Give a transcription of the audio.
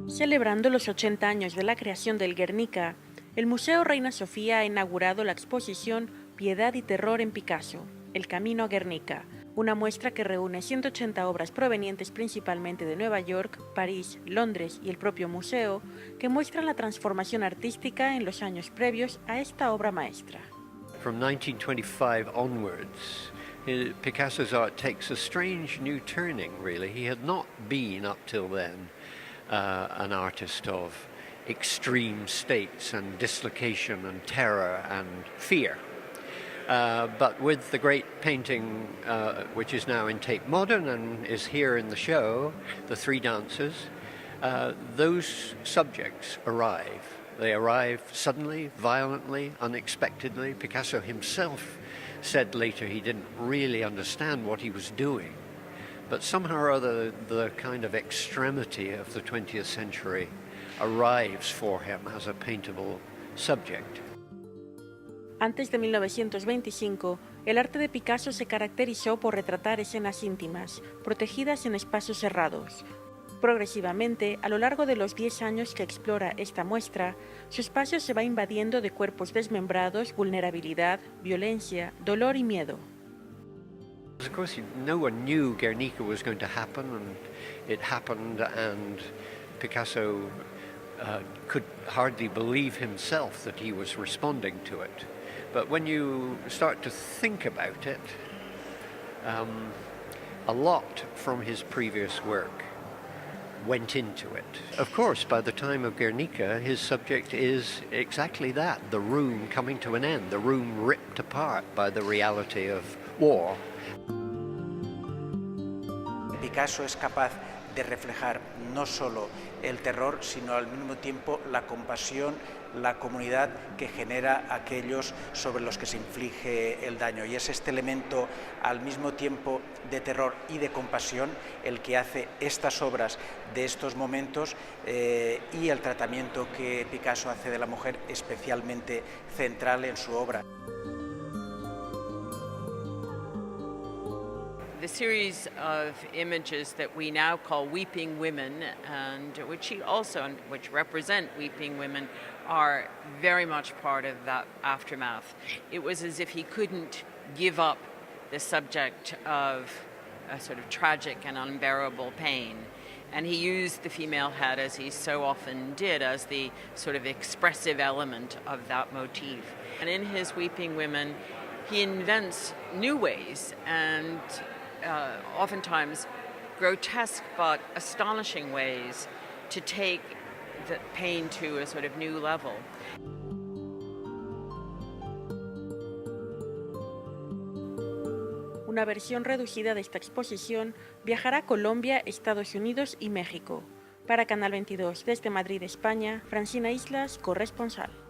Celebrando los 80 años de la creación del Guernica, el Museo Reina Sofía ha inaugurado la exposición Piedad y Terror en Picasso, El Camino a Guernica, una muestra que reúne 180 obras provenientes principalmente de Nueva York, París, Londres y el propio museo, que muestran la transformación artística en los años previos a esta obra maestra. From 1925 onwards, Picasso's art takes a strange new turning, really. He had not been, up till then, an artist of extreme states and dislocation and terror and fear. But with the great painting, which is now in Tate Modern and is here in the show, The Three Dances, those subjects arrive. They arrive suddenly, violently, unexpectedly. Picasso himself said later he didn't really understand what he was doing. But somehow or other, the kind of extremity of the 20th century arrives for him as a paintable subject. Antes de 1925, el arte de Picasso se caracterizó por retratar escenas íntimas, protegidas en espacios cerrados. Progresivamente, a lo largo de los 10 años que explora esta muestra, su espacio se va invadiendo de cuerpos desmembrados, vulnerabilidad, violencia, dolor y miedo. Of course, no one knew Guernica was going to happen, and it happened, and Picasso could hardly believe himself that he was responding to it. But when you start to think about it, a lot from his previous work went into it. Of course, by the time of Guernica, his subject is exactly that, the room coming to an end, the room ripped apart by the reality of war. Picasso es capaz de reflejar no solo el terror, sino al mismo tiempo la compasión, la comunidad que genera aquellos sobre los que se inflige el daño. Y es este elemento al mismo tiempo de terror y de compasión el que hace estas obras de estos momentos y el tratamiento que Picasso hace de la mujer especialmente central en su obra. The series of images that we now call weeping women, and which represent weeping women, are very much part of that aftermath. It was as if he couldn't give up the subject of a sort of tragic and unbearable pain. And he used the female head, as he so often did, as the sort of expressive element of that motif. And in his Weeping Women, he invents new ways and oftentimes grotesque but astonishing ways to take the pain to a sort of new level. Una versión reducida de esta exposición viajará a Colombia, Estados Unidos y México. Para Canal 22, desde Madrid, España, Francina Islas, corresponsal.